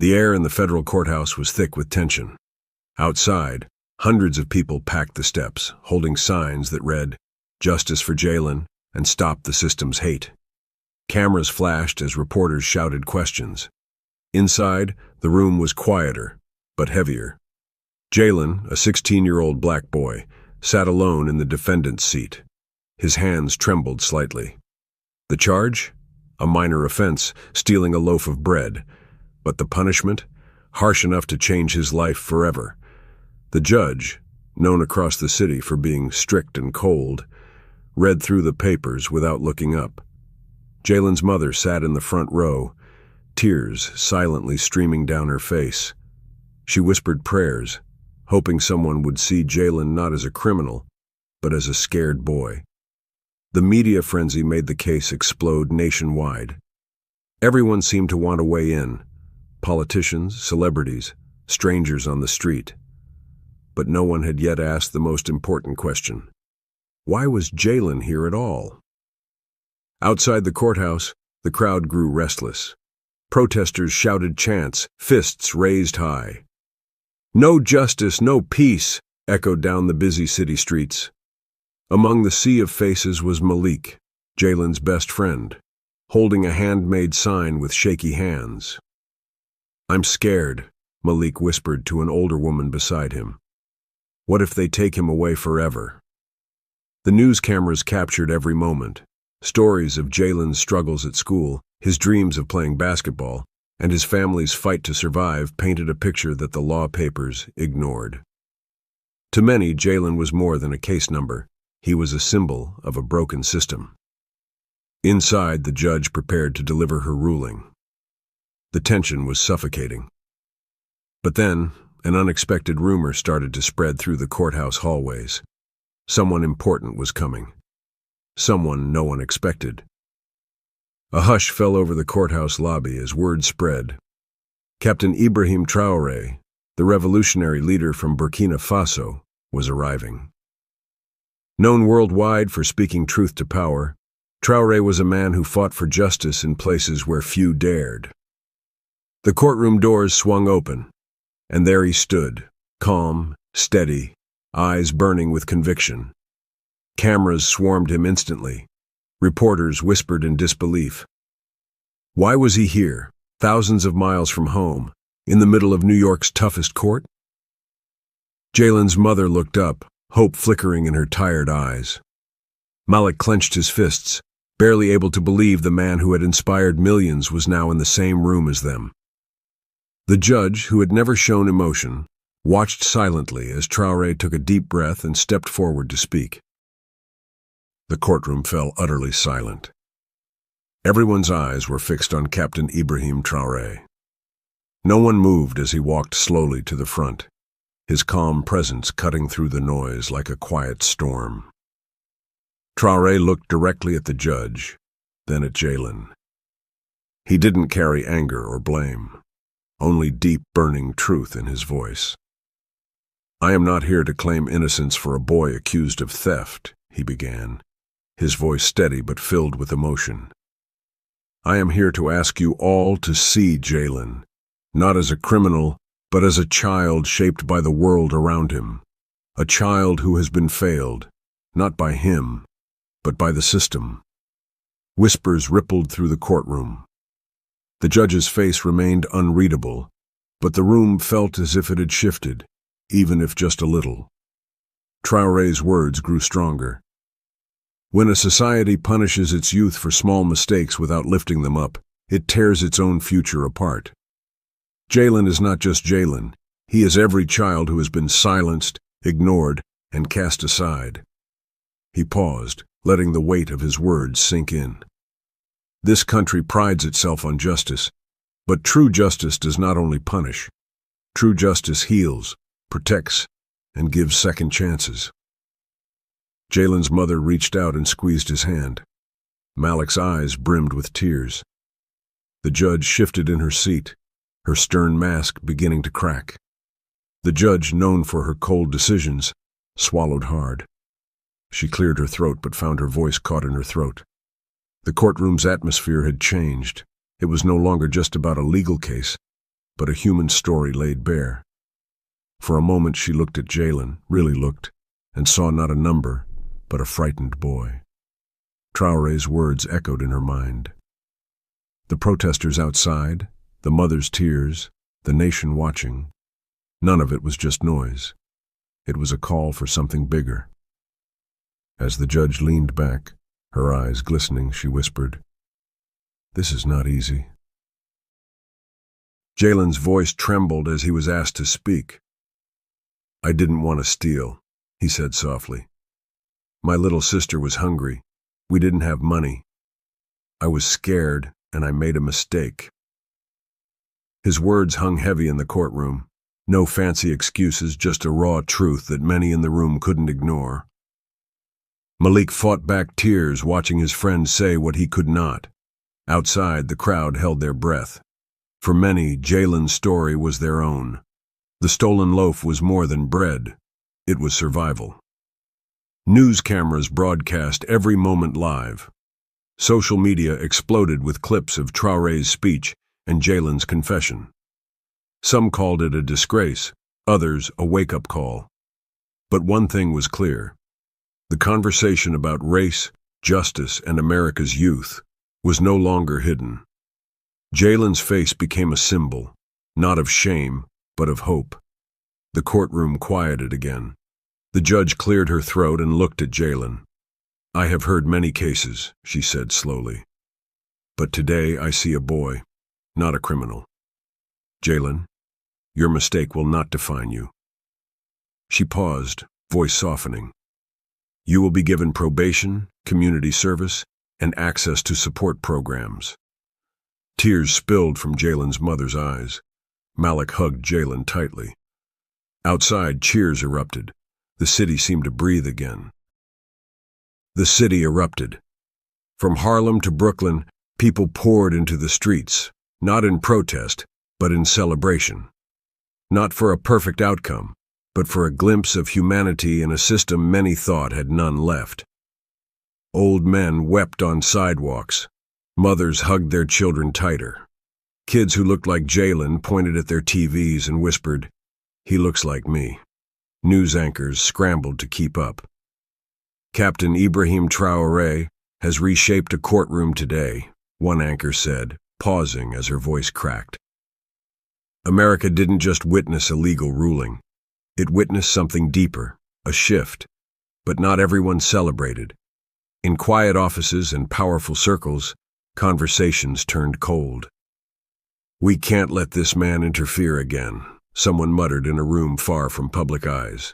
The air in the federal courthouse was thick with tension. Outside, hundreds of people packed the steps, holding signs that read, "Justice for Jalen" and "Stop the System's Hate." Cameras flashed as reporters shouted questions. Inside, the room was quieter, but heavier. Jalen, a 16-year-old black boy, sat alone in the defendant's seat. His hands trembled slightly. The charge? A minor offense, stealing a loaf of bread. But the punishment? Harsh enough to change his life forever. The judge, known across the city for being strict and cold, read through the papers without looking up. Jalen's mother sat in the front row, tears silently streaming down her face. She whispered prayers, hoping someone would see Jalen not as a criminal, but as a scared boy. The media frenzy made the case explode nationwide. Everyone seemed to want to weigh in. Politicians, celebrities, strangers on the street. But no one had yet asked the most important question. Why was Jalen here at all? Outside the courthouse, the crowd grew restless. Protesters shouted chants, fists raised high. "No justice, no peace," echoed down the busy city streets. Among the sea of faces was Malik, Jalen's best friend, holding a handmade sign with shaky hands. "I'm scared," Malik whispered to an older woman beside him. "What if they take him away forever?" The news cameras captured every moment. Stories of Jalen's struggles at school, his dreams of playing basketball, and his family's fight to survive painted a picture that the law papers ignored. To many, Jalen was more than a case number. He was a symbol of a broken system. Inside, the judge prepared to deliver her ruling. The tension was suffocating. But then, an unexpected rumor started to spread through the courthouse hallways. Someone important was coming. Someone no one expected. A hush fell over the courthouse lobby as word spread. Captain Ibrahim Traoré, the revolutionary leader from Burkina Faso, was arriving. Known worldwide for speaking truth to power, Traoré was a man who fought for justice in places where few dared. The courtroom doors swung open, and there he stood, calm, steady, eyes burning with conviction. Cameras swarmed him instantly. Reporters whispered in disbelief. Why was he here, thousands of miles from home, in the middle of New York's toughest court? Jalen's mother looked up, hope flickering in her tired eyes. Malik clenched his fists, barely able to believe the man who had inspired millions was now in the same room as them. The judge, who had never shown emotion, watched silently as Traoré took a deep breath and stepped forward to speak. The courtroom fell utterly silent. Everyone's eyes were fixed on Captain Ibrahim Traoré. No one moved as he walked slowly to the front, his calm presence cutting through the noise like a quiet storm. Traoré looked directly at the judge, then at Jalen. He didn't carry anger or blame, only deep, burning truth in his voice. I am not here to claim innocence for a boy accused of theft, he began, his voice steady but filled with emotion. I am here to ask you all to see Jalen, not as a criminal, but as a child shaped by the world around him, a child who has been failed, not by him, but by the system. Whispers rippled through the courtroom. The judge's face remained unreadable, but the room felt as if it had shifted, even if just a little. Traoré's words grew stronger. When a society punishes its youth for small mistakes without lifting them up, it tears its own future apart. Jalen is not just Jalen. He is every child who has been silenced, ignored, and cast aside. He paused, letting the weight of his words sink in. This country prides itself on justice, but true justice does not only punish. True justice heals, protects, and gives second chances. Jalen's mother reached out and squeezed his hand. Malik's eyes brimmed with tears. The judge shifted in her seat, her stern mask beginning to crack. The judge, known for her cold decisions, swallowed hard. She cleared her throat but found her voice caught in her throat. The courtroom's atmosphere had changed. It was no longer just about a legal case, but a human story laid bare. For a moment she looked at Jalen, really looked, and saw not a number, but a frightened boy. Traoré's words echoed in her mind. The protesters outside, the mother's tears, the nation watching. None of it was just noise. It was a call for something bigger. As the judge leaned back, her eyes glistening, she whispered, "This is not easy." Jalen's voice trembled as he was asked to speak. "I didn't want to steal," he said softly. "My little sister was hungry. We didn't have money. I was scared, and I made a mistake." His words hung heavy in the courtroom. No fancy excuses, just a raw truth that many in the room couldn't ignore. Malik fought back tears, watching his friend say what he could not. Outside, the crowd held their breath. For many, Jalen's story was their own. The stolen loaf was more than bread. It was survival. News cameras broadcast every moment live. Social media exploded with clips of Traoré's speech and Jalen's confession. Some called it a disgrace, others a wake-up call. But one thing was clear. The conversation about race, justice, and America's youth was no longer hidden. Jalen's face became a symbol, not of shame, but of hope. The courtroom quieted again. The judge cleared her throat and looked at Jalen. "I have heard many cases," she said slowly. "But today I see a boy, not a criminal. Jalen, your mistake will not define you." She paused, voice softening. "You will be given probation, community service, and access to support programs." Tears spilled from Jalen's mother's eyes. Malik hugged Jalen tightly. Outside, cheers erupted. The city seemed to breathe again. The city erupted. From Harlem to Brooklyn, people poured into the streets, not in protest, but in celebration. Not for a perfect outcome, but for a glimpse of humanity in a system many thought had none left. Old men wept on sidewalks. Mothers hugged their children tighter. Kids who looked like Jalen pointed at their TVs and whispered, "He looks like me." News anchors scrambled to keep up. "Captain Ibrahim Traoré has reshaped a courtroom today," one anchor said, pausing as her voice cracked. America didn't just witness a legal ruling. It witnessed something deeper, a shift. But not everyone celebrated. In quiet offices and powerful circles, conversations turned cold. "We can't let this man interfere again," someone muttered in a room far from public eyes.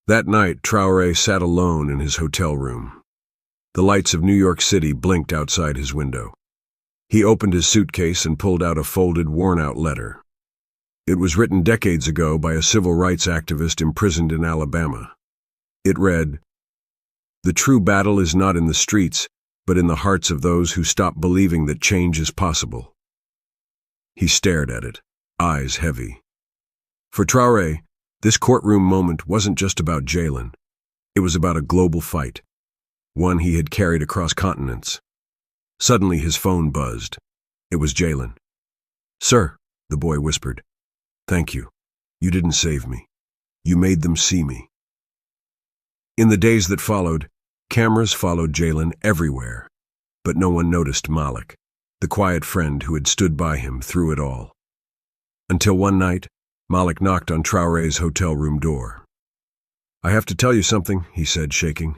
That night, Traoré sat alone in his hotel room. The lights of New York City blinked outside his window. He opened his suitcase and pulled out a folded, worn-out letter. It was written decades ago by a civil rights activist imprisoned in Alabama. It read, "The true battle is not in the streets, but in the hearts of those who stop believing that change is possible." He stared at it, eyes heavy. For Traoré, this courtroom moment wasn't just about Jalen. It was about a global fight, one he had carried across continents. Suddenly his phone buzzed. It was Jalen. "Sir," the boy whispered, "thank you. You didn't save me. You made them see me." In the days that followed, cameras followed Jalen everywhere, but no one noticed Malik, the quiet friend who had stood by him through it all. Until one night, Malik knocked on Traoré's hotel room door. "I have to tell you something," he said, shaking.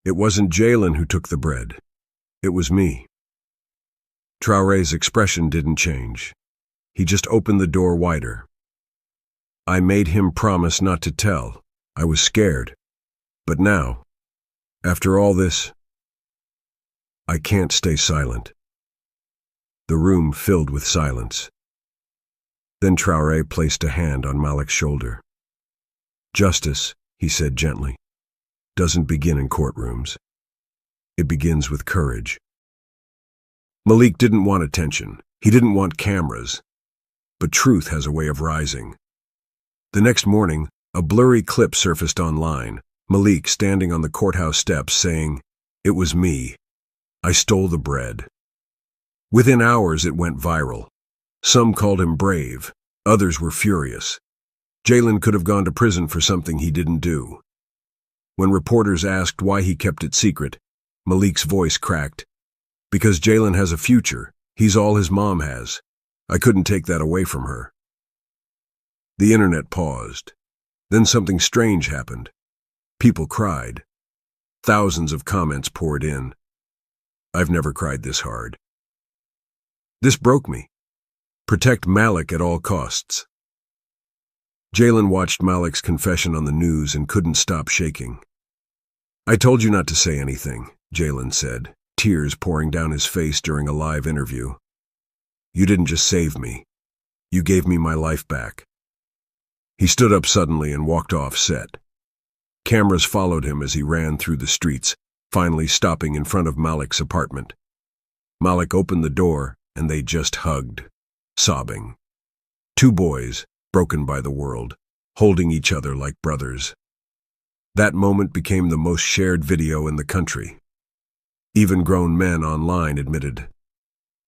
"It wasn't Jalen who took the bread. It was me." Traoré's expression didn't change. He just opened the door wider. "I made him promise not to tell. I was scared. But now, after all this, I can't stay silent." The room filled with silence. Then Traoré placed a hand on Malik's shoulder. "Justice," he said gently, "doesn't begin in courtrooms. It begins with courage." Malik didn't want attention. He didn't want cameras. But truth has a way of rising. The next morning, a blurry clip surfaced online, Malik standing on the courthouse steps saying, "It was me. I stole the bread." Within hours, it went viral. Some called him brave, others were furious. Jalen could have gone to prison for something he didn't do. When reporters asked why he kept it secret, Malik's voice cracked. Because Jalen has a future, he's all his mom has. I couldn't take that away from her. The internet paused. Then something strange happened. People cried. Thousands of comments poured in. I've never cried this hard. This broke me. Protect Malik at all costs. Jalen watched Malik's confession on the news and couldn't stop shaking. I told you not to say anything, Jalen said, tears pouring down his face during a live interview. You didn't just save me. You gave me my life back. He stood up suddenly and walked off set. Cameras followed him as he ran through the streets, finally stopping in front of Malik's apartment. Malik opened the door and they just hugged, sobbing. Two boys, broken by the world, holding each other like brothers. That moment became the most shared video in the country. Even grown men online admitted,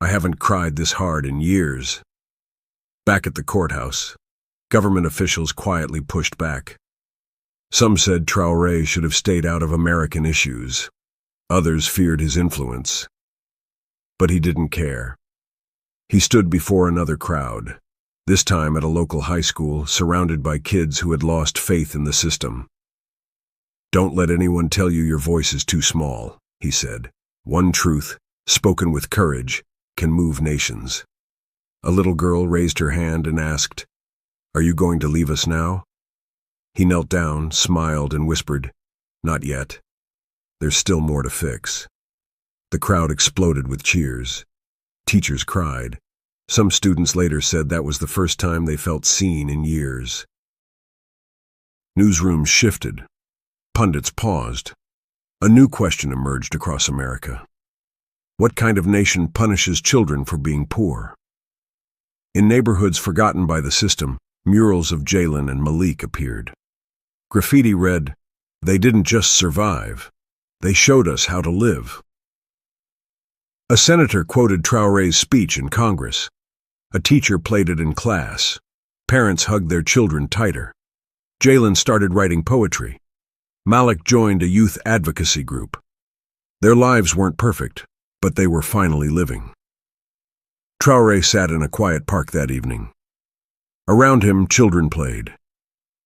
I haven't cried this hard in years. Back at the courthouse, government officials quietly pushed back. Some said Traoré should have stayed out of American issues. Others feared his influence. But he didn't care. He stood before another crowd, this time at a local high school, surrounded by kids who had lost faith in the system. Don't let anyone tell you your voice is too small, he said. One truth, spoken with courage, can move nations. A little girl raised her hand and asked, Are you going to leave us now? He knelt down, smiled, and whispered, Not yet. There's still more to fix. The crowd exploded with cheers. Teachers cried. Some students later said that was the first time they felt seen in years. Newsrooms shifted. Pundits paused. A new question emerged across America. What kind of nation punishes children for being poor? In neighborhoods forgotten by the system, murals of Jalen and Malik appeared. Graffiti read, They didn't just survive. They showed us how to live. A senator quoted Traoré's speech in Congress. A teacher played it in class. Parents hugged their children tighter. Jalen started writing poetry. Malik joined a youth advocacy group. Their lives weren't perfect, but they were finally living. Traoré sat in a quiet park that evening. Around him, children played.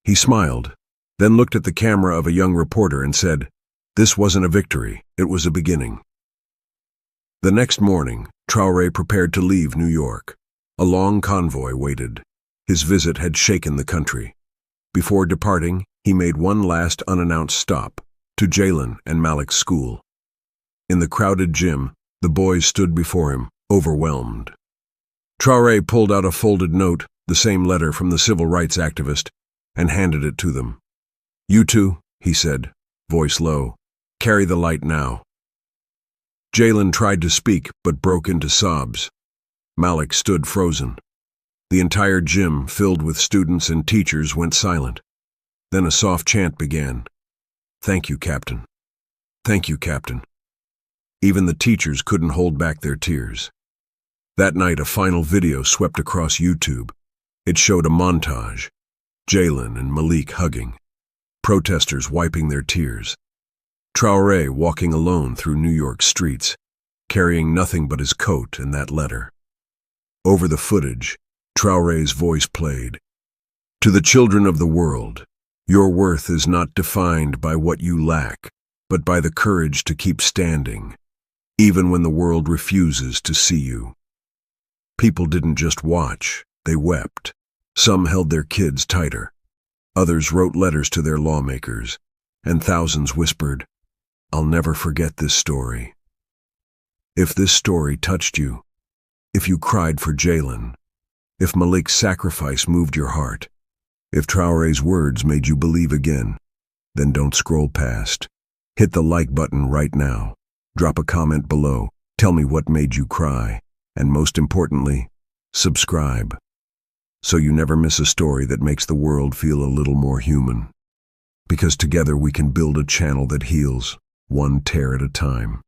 He smiled, then looked at the camera of a young reporter and said, This wasn't a victory, it was a beginning. The next morning, Traoré prepared to leave New York. A long convoy waited. His visit had shaken the country. Before departing, he made one last unannounced stop, to Jalen and Malik's school. In the crowded gym, the boys stood before him, overwhelmed. Traoré pulled out a folded note, the same letter from the civil rights activist, and handed it to them. You two, he said, voice low, carry the light now. Jalen tried to speak, but broke into sobs. Malik stood frozen. The entire gym, filled with students and teachers, went silent. Then a soft chant began. Thank you, Captain. Thank you, Captain. Even the teachers couldn't hold back their tears. That night, a final video swept across YouTube. It showed a montage. Jalen and Malik hugging. Protesters wiping their tears. Traoré walking alone through New York streets, carrying nothing but his coat and that letter. Over the footage, Traoré's voice played. To the children of the world, your worth is not defined by what you lack, but by the courage to keep standing, even when the world refuses to see you. People didn't just watch, they wept. Some held their kids tighter. Others wrote letters to their lawmakers, and thousands whispered, I'll never forget this story. If this story touched you, if you cried for Jalen, if Malik's sacrifice moved your heart, if Traoré's words made you believe again, then don't scroll past. Hit the like button right now. Drop a comment below. Tell me what made you cry. And most importantly, subscribe, so you never miss a story that makes the world feel a little more human. Because together we can build a channel that heals, one tear at a time.